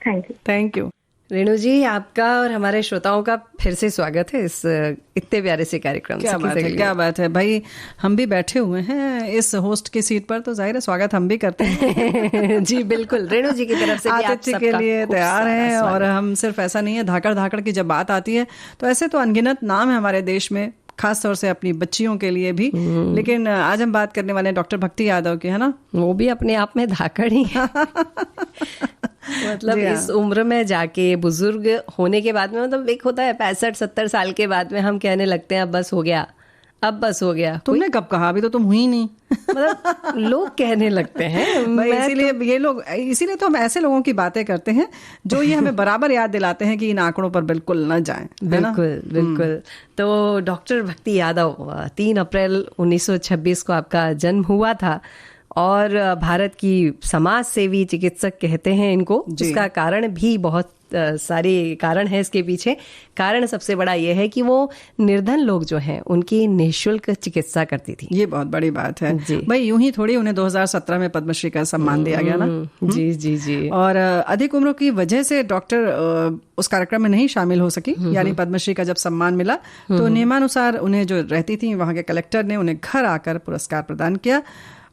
Thank you.
रेणु जी, आपका और हमारे श्रोताओं का फिर से स्वागत है इस इतने प्यारे से कार्यक्रम।
क्या बात है भाई, हम भी बैठे हुए हैं इस होस्ट की सीट पर, तो जाहिर है स्वागत हम भी करते हैं।
जी बिल्कुल, रेणु जी की तरफ से
आतिथ्य के लिए तैयार हैं। और हम सिर्फ ऐसा नहीं है, धाकड़ धाकड़ की जब बात आती है तो ऐसे तो अनगिनत नाम है हमारे देश में, खास तौर से अपनी बच्चियों के लिए भी। लेकिन आज हम बात करने वाले हैं डॉक्टर भक्ति यादव की, है ना?
वो भी अपने आप में धाकड़ ही मतलब इस उम्र में जाके, बुजुर्ग होने के बाद में, मतलब एक होता है 65-70 साल के बाद में हम कहने लगते हैं अब बस हो गया, अब बस हो गया।
तुमने कब कहा? अभी तो तुम हुई नहीं।
मतलब लोग कहने लगते हैं।
इसीलिए ये लोग, इसीलिए तो हम ऐसे लोगों की बातें करते हैं जो ये हमें बराबर याद दिलाते हैं कि इन आंकड़ों पर बिल्कुल न जाएं।
बिल्कुल बिल्कुल। तो डॉक्टर भक्ति यादव, 3 अप्रैल 1926 को आपका जन्म हुआ था और भारत की समाज सेवी चिकित्सक कहते हैं इनको। इसका कारण भी बहुत सारे कारण है इसके पीछे। कारण सबसे बड़ा यह है कि वो निर्धन लोग जो हैं उनकी निःशुल्क चिकित्सा करती थी।
ये बहुत बड़ी बात है भाई। यूं ही थोड़ी उन्हें 2017 में पद्मश्री का सम्मान दिया गया ना।
जी जी जी।
और अधिक उम्र की वजह से डॉक्टर उस कार्यक्रम में नहीं शामिल हो सकी, यानी पद्मश्री का जब सम्मान मिला तो नियमानुसार उन्हें जो रहती थी वहां के कलेक्टर ने उन्हें घर आकर पुरस्कार प्रदान किया।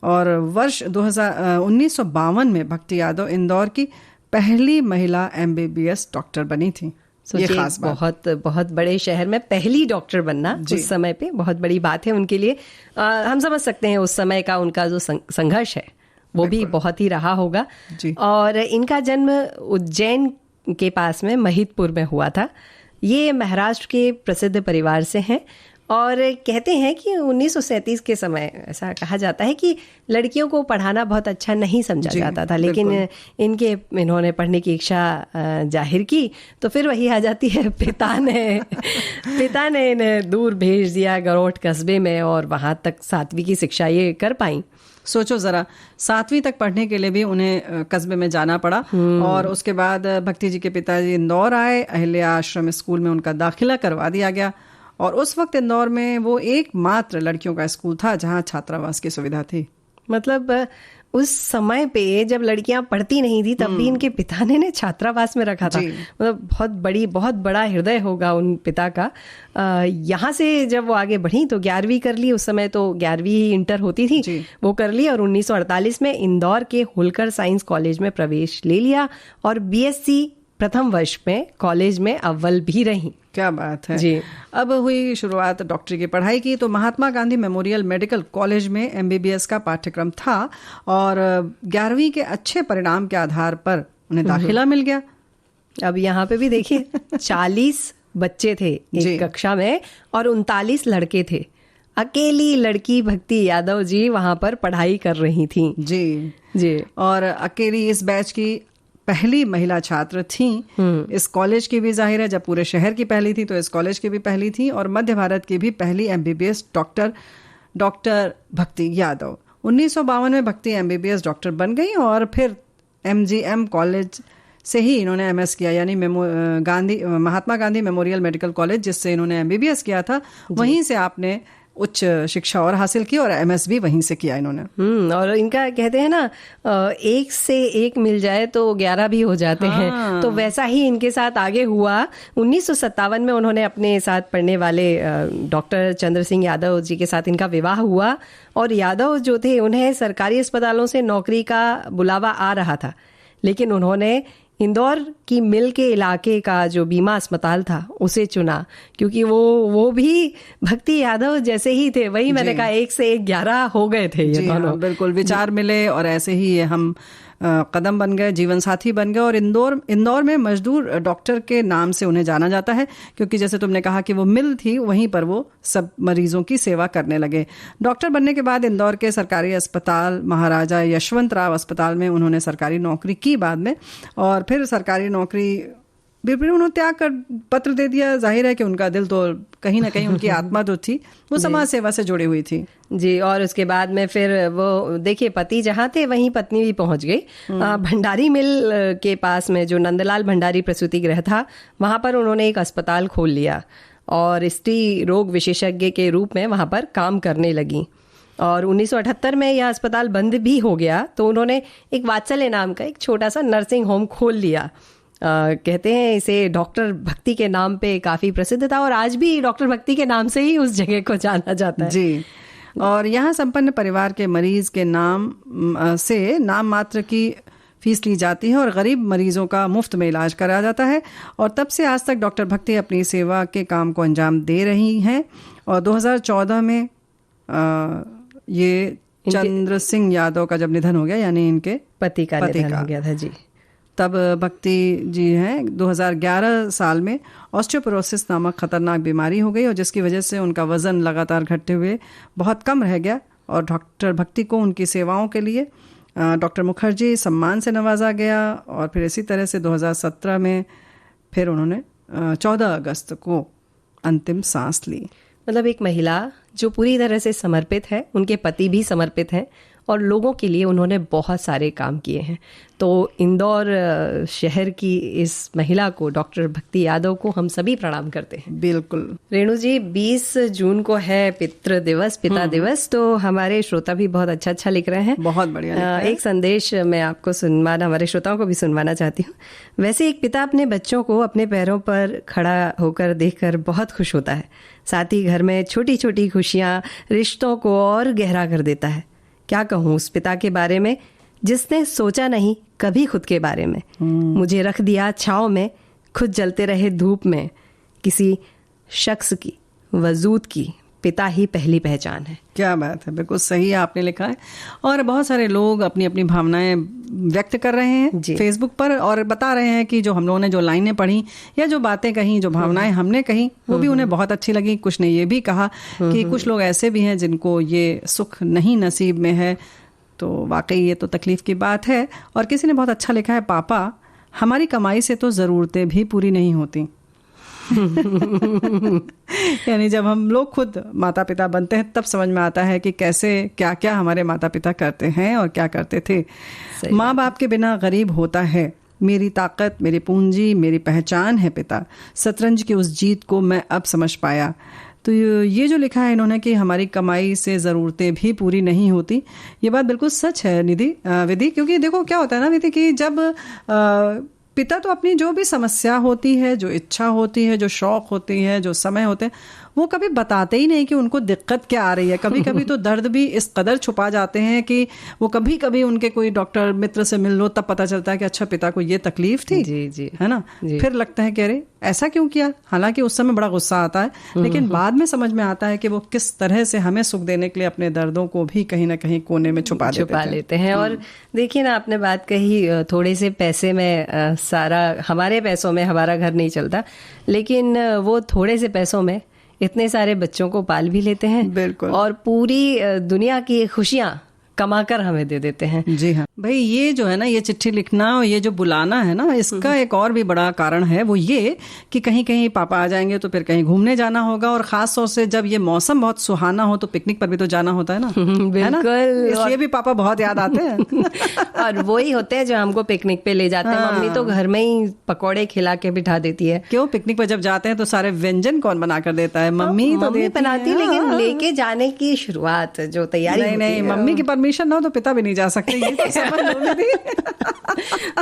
और वर्ष 1952 में भक्ति यादव इंदौर की पहली महिला MBBS डॉक्टर बनी थी।
ये खास बात, बहुत बड़े शहर में पहली डॉक्टर बनना उस समय पे बहुत बड़ी बात है उनके लिए। हम समझ सकते हैं उस समय का उनका जो संघर्ष है वो भी बहुत ही रहा होगा। और इनका जन्म उज्जैन के पास में महिदपुर में हुआ था। ये महाराष्ट्र के प्रसिद्ध परिवार से हैं और कहते हैं कि 1937 के समय ऐसा कहा जाता है कि लड़कियों को पढ़ाना बहुत अच्छा नहीं समझा जाता था, लेकिन इन्होंने पढ़ने की इच्छा जाहिर की तो फिर वही आ जाती है, पिता ने इन्हें दूर भेज दिया गरोठ कस्बे में और वहां तक 7वीं की शिक्षा ये कर पाई।
सोचो जरा, 7वीं तक पढ़ने के लिए भी उन्हें कस्बे में जाना पड़ा। और उसके बाद भक्ति जी के पिताजी इंदौर आए, अहिल्या आश्रम स्कूल में उनका दाखिला करवा दिया गया। और उस वक्त इंदौर में वो एकमात्र लड़कियों का स्कूल था जहां छात्रावास की सुविधा थी।
मतलब उस समय पे जब लड़कियां पढ़ती नहीं थी तब भी इनके पिता ने छात्रावास में रखा था। मतलब बहुत बड़ा हृदय होगा उन पिता का। यहाँ से जब वो आगे बढ़ी तो 11वीं कर ली, उस समय तो 11वीं इंटर होती थी, वो कर ली और 1948 में इंदौर के होलकर साइंस कॉलेज में प्रवेश ले लिया और BSc प्रथम वर्ष में कॉलेज में अव्वल भी रही।
क्या बात है जी। अब हुई शुरुआत डॉक्टरी की पढ़ाई की तो Mahatma Gandhi memorial medical college में MBBS का पाठ्यक्रम था और 11वीं के अच्छे परिणाम के आधार पर उन्हें दाखिला मिल गया।
अब यहाँ पे भी देखिए 40 बच्चे थे एक कक्षा में और 39 लड़के थे। अकेली लड़की भक्ति यादव जी वहां पर पढ़ाई कर रही थी। जी।
और अकेली इस बैच की पहली महिला छात्र थी। इस कॉलेज की भी जाहिर है, जब पूरे शहर की पहली थी तो इस कॉलेज की भी पहली थी। और मध्य भारत की भी पहली MBBS डॉक्टर भक्ति यादव। 1952 में भक्ति MBBS डॉक्टर बन गई और फिर MGM कॉलेज से ही इन्होंने MS किया, यानी Mahatma Gandhi memorial medical college जिससे इन्होंने MBBS किया था, वहीं से आपने उच्च शिक्षा और हासिल की और MS भी वहीं से किया इन्होंने।
और इनका कहते हैं ना, एक से एक मिल जाए तो 11 भी हो जाते हैं, तो वैसा ही इनके साथ आगे हुआ। 1957 में उन्होंने अपने साथ पढ़ने वाले डॉक्टर चंद्र सिंह यादव जी के साथ इनका विवाह हुआ और यादव जो थे उन्हें सरकारी अस्पतालों से नौकरी का बुलावा आ रहा था, लेकिन उन्होंने इंदौर की मिल के इलाके का जो बीमा अस्पताल था उसे चुना, क्योंकि वो भी भक्ति यादव जैसे ही थे। वही मैंने कहा, 1 से 1 11 हो गए थे ये दोनों।
बिल्कुल विचार मिले और ऐसे ही हम कदम बन गए, जीवन साथी बन गए। और इंदौर में मजदूर डॉक्टर के नाम से उन्हें जाना जाता है, क्योंकि जैसे तुमने कहा कि वो मिल थी, वहीं पर वो सब मरीजों की सेवा करने लगे। डॉक्टर बनने के बाद इंदौर के सरकारी अस्पताल महाराजा यशवंतराव अस्पताल में उन्होंने सरकारी नौकरी की बाद में, और फिर सरकारी नौकरी फिर उन्होंने त्याग कर पत्र दे दिया। जाहिर है कि उनका दिल तो कहीं ना कहीं, उनकी आत्मा जो थी वो समाज सेवा से जुड़ी हुई थी
जी। और उसके बाद में फिर वो देखिए, पति जहाँ थे वहीं पत्नी भी पहुंच गई। भंडारी मिल के पास में जो नंदलाल भंडारी प्रसूति गृह था, वहां पर उन्होंने एक अस्पताल खोल लिया और स्त्री रोग विशेषज्ञ के रूप में वहां पर काम करने लगी। और 1978 में यह अस्पताल बंद भी हो गया तो उन्होंने एक वात्सल्य नाम का एक छोटा सा नर्सिंग होम खोल लिया कहते हैं इसे डॉक्टर भक्ति के नाम पे काफी प्रसिद्ध था और आज भी डॉक्टर भक्ति के नाम से ही उस जगह को जाना जाता है।
जी। और यहाँ संपन्न परिवार के मरीज के नाम से नाम मात्र की फीस ली जाती है और गरीब मरीजों का मुफ्त में इलाज कराया जाता है। और तब से आज तक डॉक्टर भक्ति अपनी सेवा के काम को अंजाम दे रही हैं। और 2014 में ये चंद्र सिंह यादव का जब निधन हो गया, यानी इनके
पति का निधन हो गया था जी,
तब भक्ति जी हैं 2011 साल में ऑस्टियोपोरोसिस नामक खतरनाक बीमारी हो गई और जिसकी वजह से उनका वजन लगातार घटते हुए बहुत कम रह गया। और डॉक्टर भक्ति को उनकी सेवाओं के लिए डॉक्टर मुखर्जी सम्मान से नवाजा गया। और फिर इसी तरह से 2017 में फिर उन्होंने 14 अगस्त को अंतिम सांस ली।
मतलब एक महिला जो पूरी तरह से समर्पित है, उनके पति भी समर्पित हैं और लोगों के लिए उन्होंने बहुत सारे काम किए हैं। तो इंदौर शहर की इस महिला को, डॉक्टर भक्ति यादव को, हम सभी प्रणाम करते हैं।
बिल्कुल
रेणु जी, 20 जून को है पितृ दिवस, पिता दिवस। तो हमारे श्रोता भी बहुत अच्छा लिख रहे हैं।
बहुत बढ़िया।
एक संदेश मैं आपको हमारे श्रोताओं को भी सुनवाना चाहती हूँ। वैसे एक पिता अपने बच्चों को अपने पैरों पर खड़ा होकर देखकर बहुत खुश होता है। साथ ही घर में छोटी छोटी खुशियाँ रिश्तों को और गहरा कर देता है। क्या कहूँ उस पिता के बारे में जिसने सोचा नहीं कभी खुद के बारे में, मुझे रख दिया छाँव में, खुद जलते रहे धूप में, किसी शख्स की वजूद की पिता ही पहली पहचान है।
क्या बात है, बिल्कुल सही आपने लिखा है। और बहुत सारे लोग अपनी अपनी भावनाएं व्यक्त कर रहे हैं फेसबुक पर और बता रहे हैं कि जो हम लोगों ने जो लाइनें पढ़ी या जो बातें कही, जो भावनाएं हमने कही, वो भी उन्हें बहुत अच्छी लगी। कुछ ने ये भी कहा कि कुछ लोग ऐसे भी हैं जिनको ये सुख नहीं नसीब में है। तो वाकई ये तो तकलीफ की बात है। और किसी ने बहुत अच्छा लिखा है, पापा हमारी कमाई से तो ज़रूरतें भी पूरी नहीं होती। यानी जब हम लोग खुद माता पिता बनते हैं तब समझ में आता है कि कैसे क्या क्या हमारे माता पिता करते हैं और क्या करते थे। माँ बाप के बिना गरीब होता है। मेरी ताकत, मेरी पूंजी, मेरी पहचान है पिता। शतरंज की उस जीत को मैं अब समझ पाया। तो ये जो लिखा है इन्होंने कि हमारी कमाई से ज़रूरतें भी पूरी नहीं होती, ये बात बिल्कुल सच है विधि। क्योंकि देखो क्या होता है ना विधि, कि जब पिता तो अपनी जो भी समस्या होती है, जो इच्छा होती है, जो शौक होती है, जो समय होते हैं, वो कभी बताते ही नहीं कि उनको दिक्कत क्या आ रही है। कभी कभी तो दर्द भी इस कदर छुपा जाते हैं कि वो कभी कभी उनके कोई डॉक्टर मित्र से मिल लो तब पता चलता है कि अच्छा पिता को ये तकलीफ थी।
जी
है ना। फिर लगता है कि अरे ऐसा क्यों किया। हालांकि उस समय बड़ा गुस्सा आता है, लेकिन बाद में समझ में आता है कि वो किस तरह से हमें सुख देने के लिए अपने दर्दों को भी कहीं ना कहीं कोने में छुपा लेते हैं।
और देखिए ना, आपने बात कही थोड़े से पैसे में सारा, हमारे पैसों में हमारा घर नहीं चलता, लेकिन वो थोड़े से पैसों में इतने सारे बच्चों को पाल भी लेते हैं।
बिल्कुल।
और पूरी दुनिया की खुशियां कमाकर हमें दे देते हैं।
जी हाँ भाई, ये जो है ना, ये चिट्ठी लिखना और ये जो बुलाना है ना, इसका एक और भी बड़ा कारण है, वो ये कि कहीं कहीं पापा आ जाएंगे तो फिर कहीं घूमने जाना होगा। और खास तौर से जब ये मौसम बहुत सुहाना हो तो पिकनिक पर भी तो जाना होता है ना।
बिल्कुल।
इसलिए भी पापा बहुत याद आते हैं।
और वो ही होते हैं जो हमको पिकनिक पे ले जाते हैं। मम्मी तो घर में ही पकौड़े खिला के बिठा देती है।
क्यों, पिकनिक पर जब जाते हैं तो सारे व्यंजन कौन बना कर देता है? मम्मी तो
बनाती है, लेकिन लेके जाने की शुरुआत जो तैयारी
नहीं, मम्मी की परमिशन ना हो तो पिता भी नहीं जा सकते। ये तो समझ लो भी।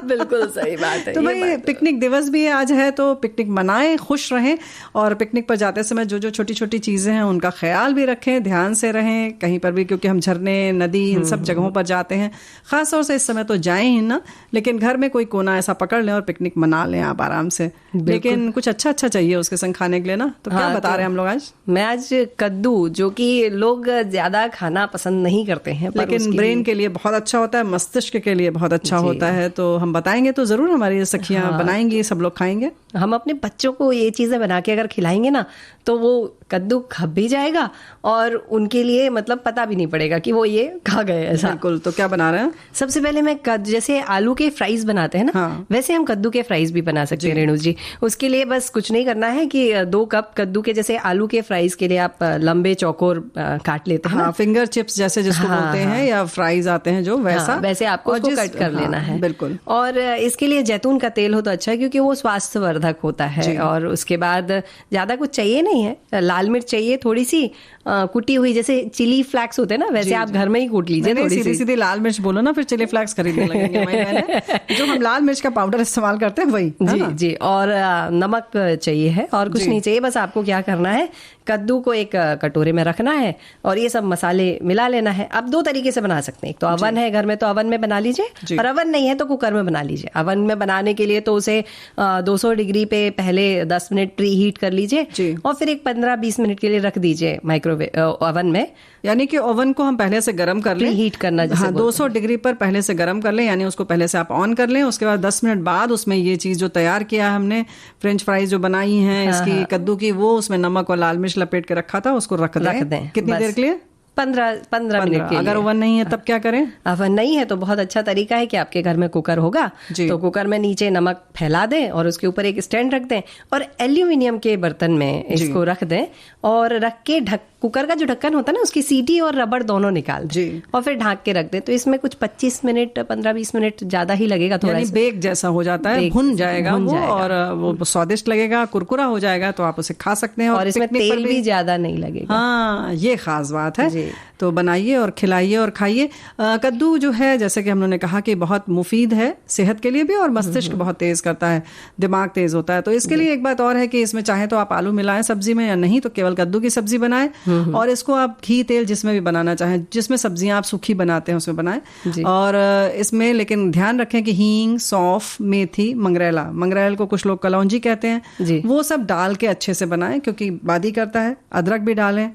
बिल्कुल सही बात है।
तो भाई पिकनिक दिवस भी आज है, तो पिकनिक मनाएं, खुश रहें। और पिकनिक पर जाते समय जो जो छोटी छोटी चीजें हैं उनका ख्याल भी रखें, ध्यान से रहें कहीं पर भी, क्योंकि हम झरने, नदी, इन सब जगहों पर जाते हैं। खास तौर से इस समय तो जाएं ही ना, लेकिन घर में कोई कोना ऐसा पकड़ लें और पिकनिक मना लें आप आराम से। लेकिन कुछ अच्छा चाहिए उसके संग खाने के लिए ना। तो क्या बता रहे हैं हम लोग आज?
मैं आज कद्दू, जो कि लोग ज्यादा खाना पसंद नहीं करते हैं,
लेकिन ब्रेन के लिए बहुत अच्छा होता है, मस्तिष्क के लिए बहुत अच्छा होता है। तो हम बताएंगे तो जरूर, हमारी सखियां बनाएंगी, सब लोग खाएंगे।
हम अपने बच्चों को ये चीजें बना के अगर खिलाएंगे ना, तो वो कद्दू खप भी जाएगा और उनके लिए मतलब पता भी नहीं पड़ेगा कि वो ये खा गए ऐसा।
बिल्कुल। तो क्या बना रहे हैं?
सबसे पहले मैं जैसे आलू के फ्राइज बनाते हैं ना, वैसे हम कद्दू के फ्राइज भी बना सकते हैं रेणु जी। उसके लिए बस कुछ नहीं करना है कि 2 कप कद्दू के, जैसे आलू के फ्राइज के लिए आप लंबे चौकोर काट लेते हैं,
फिंगर चिप्स जैसे जिसको बोलते हैं, या फ्राइज आते हैं जो, वैसे
आपको उसको कट कर लेना है।
बिल्कुल।
और इसके लिए जैतून का तेल हो तो अच्छा है, क्योंकि वो स्वास्थ्यवर्धक प्रतिरोधक होता है। और उसके बाद ज़्यादा कुछ चाहिए नहीं है, लाल मिर्च चाहिए थोड़ी सी कुटी हुई, जैसे चिली फ्लैक्स होते हैं ना, वैसे आप घर में ही कूट लीजिए थोड़ी सी।
सीधी लाल मिर्च बोलो ना, फिर चिली फ्लैक्स खरीदने लगेंगे। जो हम लाल मिर्च का पाउडर इस्तेमाल करते हैं वही।
जी जी। और नमक चाहिए है, और कुछ नहीं चाहिए। बस आपको क्या करना है, कद्दू को एक कटोरे में रखना है और ये सब मसाले मिला लेना है। अब 2 तरीके से बना सकते हैं, एक तो अवन है घर में तो अवन में बना लीजिए, और अवन नहीं है तो कुकर में बना लीजिए। अवन में बनाने के लिए तो उसे 200 डिग्री पे पहले 10 मिनट प्री हीट कर लीजिए, और फिर एक 15-20 मिनट के लिए रख दीजिए माइक्रोवेव ओवन में।
यानी कि ओवन को हम पहले से गर्म कर लें,
हीट करना जैसे
200 डिग्री पर पहले से गर्म कर लें, यानी उसको पहले से आप ऑन कर लें। उसके बाद 10 मिनट बाद उसमें ये चीज जो तैयार किया है हमने, फ्रेंच फ्राइज जो बनाई हैं इसकी कद्दू की, वो उसमें नमक और लाल मिर्च लपेट के रखा था, उसको रख दें। कितनी देर के लिए?
15 मिनट के।
अगर ओवन नहीं है तब क्या करें?
ओवन नहीं है तो बहुत अच्छा तरीका है कि आपके घर में कुकर होगा तो कुकर में नीचे नमक फैला दें और उसके ऊपर एक स्टैंड रख दें, और एल्यूमिनियम के बर्तन में इसको रख दें, और रख के कुकर का जो ढक्कन होता है ना, उसकी सीटी और रबड़ दोनों निकाल दें, और फिर ढांक के रख दें। तो इसमें कुछ 25 मिनट 15-20 मिनट ज्यादा ही लगेगा, थोड़ा
बेक जैसा हो जाता है, भुन जाएगा वो, और वो स्वादिष्ट लगेगा, कुरकुरा हो जाएगा, तो आप उसे खा सकते हैं।
और इसमें तेल भी ज्यादा नहीं लगेगा।
हाँ, ये खास बात है। तो बनाइए और खिलाइए और खाइए। कद्दू जो है, जैसे कि हम लोगों ने कहा कि बहुत मुफीद है सेहत के लिए भी, और मस्तिष्क बहुत तेज करता है, दिमाग तेज होता है। तो इसके लिए एक बात और है कि इसमें चाहे तो आप आलू मिलाएं सब्जी में, या नहीं तो केवल कद्दू की सब्जी बनाएं, और इसको आप घी तेल जिसमें भी बनाना चाहें, जिसमें सब्जियां आप सूखी बनाते हैं उसमें बनाएं। और इसमें लेकिन ध्यान रखें कि हींग, सौंफ, मेथी, मंगरेल को कुछ लोग कलौंजी कहते हैं, वो सब डाल के अच्छे से बनाएं, क्योंकि बादी करता है। अदरक भी डालें,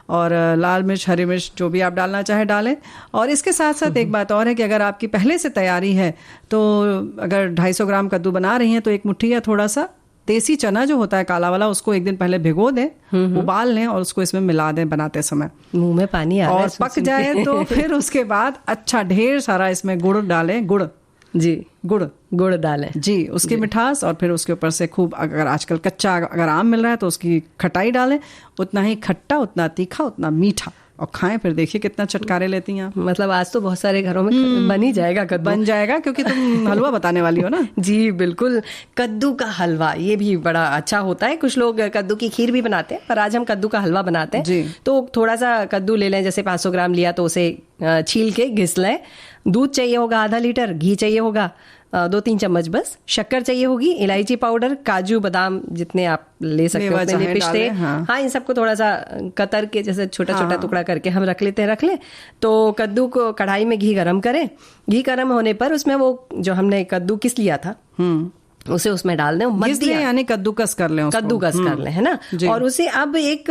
और लाल मिर्च, हरी मिर्च जो भी आप डालना चाहे डालें। और इसके साथ साथ एक बात और है कि अगर आपकी पहले से तैयारी है, तो अगर 250 ग्राम कद्दू बना रही हैं तो एक मुट्ठी या थोड़ा सा देसी चना जो होता है काला वाला, उसको एक दिन पहले भिगो दें, उबाल लें, और उसको इसमें मिला दें बनाते समय।
मुंह में पानी आ रहा है।
और पक जाए तो फिर उसके बाद अच्छा ढेर सारा इसमें गुड़ डालें, गुड़ डालें जी, उसकी मिठास, और फिर उसके ऊपर से खूब, अगर आजकल कच्चा अगर आम मिल रहा है तो उसकी खटाई डालें, उतना ही खट्टा, उतना तीखा, उतना मीठा, और खाएं। फिर देखिए कितना चटकारे लेती हैं।
मतलब आज तो बहुत सारे घरों में बन ही जाएगा कद्दू।
बन जाएगा, क्योंकि तुम हलवा बताने वाली हो ना।
जी बिल्कुल, कद्दू का हलवा ये भी बड़ा अच्छा होता है। कुछ लोग कद्दू की खीर भी बनाते हैं, पर आज हम कद्दू का हलवा बनाते हैं। तो थोड़ा सा कद्दू ले लें, जैसे 500 ग्राम लिया तो उसे छील के घिस लें। दूध चाहिए होगा आधा लीटर, घी चाहिए होगा 2-3 चम्मच बस, शक्कर चाहिए होगी, इलायची पाउडर, काजू बादाम जितने आप ले सकते हो उतने पिस्ते, हाँ इन सबको थोड़ा सा कतर के जैसे छोटा छोटा टुकड़ा करके हम रख लें। तो कद्दू को कढ़ाई में घी गरम करें, घी गरम होने पर उसमें वो जो हमने कद्दू किस लिया था उसे उसमें डाल दें,
यानी कद्दूकस कर लें,
कद्दूकस कर लें, है ना। और उसे अब एक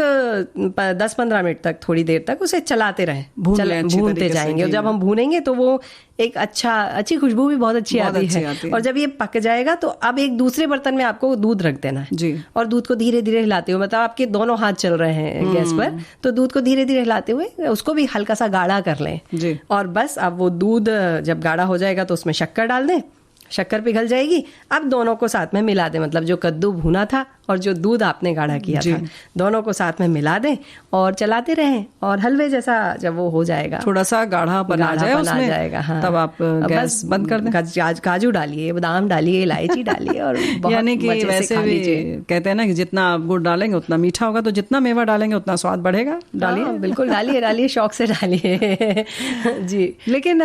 10-15 मिनट तक, थोड़ी देर तक उसे चलाते रहें, भूनते जाएंगे। और जब हम भूनेंगे तो वो एक अच्छी खुशबू भी बहुत अच्छी आती है। और जब ये पक जाएगा तो अब एक दूसरे बर्तन में आपको दूध रख देना है जी, और दूध को धीरे धीरे हिलाते हुए, मतलब आपके दोनों हाथ चल रहे हैं गैस पर, तो दूध को धीरे धीरे हिलाते हुए उसको भी हल्का सा गाढ़ा कर लें जी। और बस अब वो दूध जब गाढ़ा हो जाएगा तो उसमें शक्कर डाल दें, शक्कर पिघल जाएगी। अब दोनों को साथ में मिला दें, मतलब जो कद्दू भुना था और जो दूध आपने गाढ़ा किया था, दोनों को साथ में मिला दें और चलाते रहें। और हलवे जैसा जब वो हो जाएगा,
थोड़ा सा गाढ़ा बना जाएगा,
हाँ,
तब आप गैस बंद कर दें।
काजू डालिए, बादाम डालिए, इलायची डालिए, और
यानी कि वैसे भी कहते हैं ना कि जितना आप गुड़ डालेंगे उतना मीठा होगा, तो जितना मेवा डालेंगे उतना स्वाद बढ़ेगा। डालिए,
बिल्कुल डालिए, शौक से डालिए जी।
लेकिन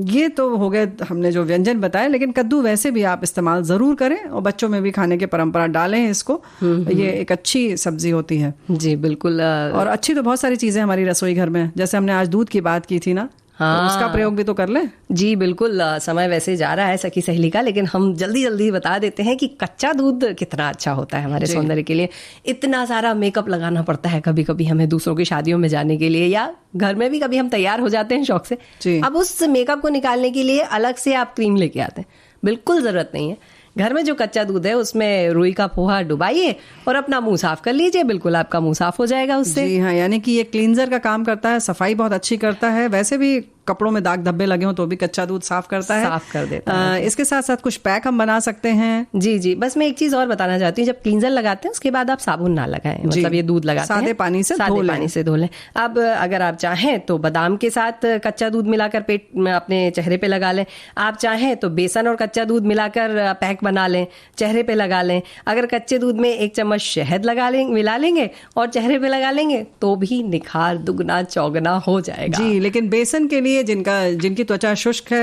ये तो हो गए हमने जो व्यंजन बताए, लेकिन कद्दू वैसे भी आप इस्तेमाल जरूर करें, और बच्चों में भी खाने की परंपरा डालें इसको। ये एक अच्छी सब्जी होती है
जी, बिल्कुल।
और अच्छी तो बहुत सारी चीजें हमारी रसोई घर में, जैसे हमने आज दूध की बात की थी ना, हाँ, तो उसका प्रयोग भी तो कर लें।
जी बिल्कुल। समय वैसे जा रहा है सखी सहेली का, लेकिन हम जल्दी बता देते हैं कि कच्चा दूध कितना अच्छा होता है हमारे सौंदर्य के लिए। इतना सारा मेकअप लगाना पड़ता है कभी कभी हमें दूसरों की शादियों में जाने के लिए, या घर में भी कभी हम तैयार हो जाते हैं शौक से। अब उस मेकअप को निकालने के लिए अलग से आप क्रीम लेके आते हैं, बिल्कुल जरूरत नहीं है। घर में जो कच्चा दूध है उसमें रुई का पोहा डुबाइए और अपना मुंह साफ कर लीजिए, बिल्कुल आपका मुंह साफ हो जाएगा उससे।
जी हाँ, यानी कि ये क्लींजर का काम करता है, सफाई बहुत अच्छी करता है। वैसे भी कपड़ों में दाग धब्बे लगे हो तो भी कच्चा दूध साफ करता है,
साफ कर देता है।
इसके साथ साथ कुछ पैक हम बना सकते हैं।
जी जी, बस मैं एक चीज और बताना चाहती हूँ, जब क्लींजर लगाते हैं उसके बाद आप साबुन ना लगाएं, मतलब ये दूध लगाते हैं
सादे पानी से धो लें।
अब अगर आप चाहें तो बादाम के साथ कच्चा दूध मिलाकर पेट में अपने चेहरे पे लगा लें, आप चाहें तो बेसन और कच्चा दूध मिलाकर पैक बना लें, चेहरे पे लगा लें। अगर कच्चे दूध में 1 चम्मच शहद मिला लेंगे और चेहरे पे लगा लेंगे तो भी निखार दुगना चौगना हो जाएगा।
जी, लेकिन बेसन के लिए जिनकी त्वचा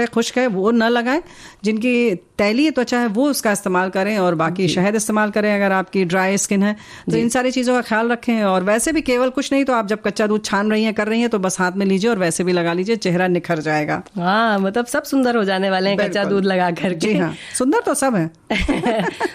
खुश्क है वो न लगाएं, जिनकी तैलीय त्वचा है वो उसका इस्तेमाल करें, और बाकी शहद इस्तेमाल करें अगर आपकी ड्राई स्किन है तो। इन सारी चीज़ों का ख्याल रखें। और वैसे भी केवल कुछ नहीं तो आप जब कच्चा दूध छान रही हैं कर रही हैं तो बस हाथ में लीजिए और वैसे भी लगा लीजिए, चेहरा निखर जाएगा।
हाँ, मतलब सब सुंदर हो जाने वाले हैं कच्चा दूध लगा करके।
जी हाँ, सुंदर तो सब है।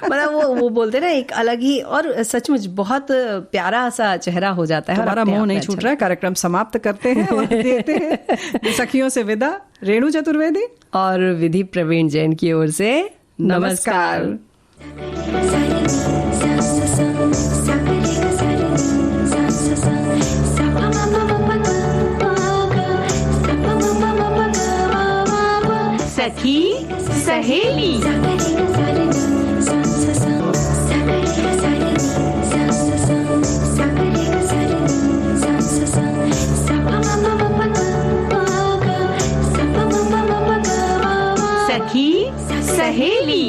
मतलब वो बोलते ना एक अलग ही, और सचमुच बहुत प्यारा सा चेहरा हो जाता है।
हमारा मुंह नहीं छूट रहा है, कार्यक्रम समाप्त करते हैं और देते हैं सखियों से विदा। रेणु चतुर्वेदी
और विधि प्रवीण जैन की ओर से नमस्कार।
सखी सहेली। सखी सहेली।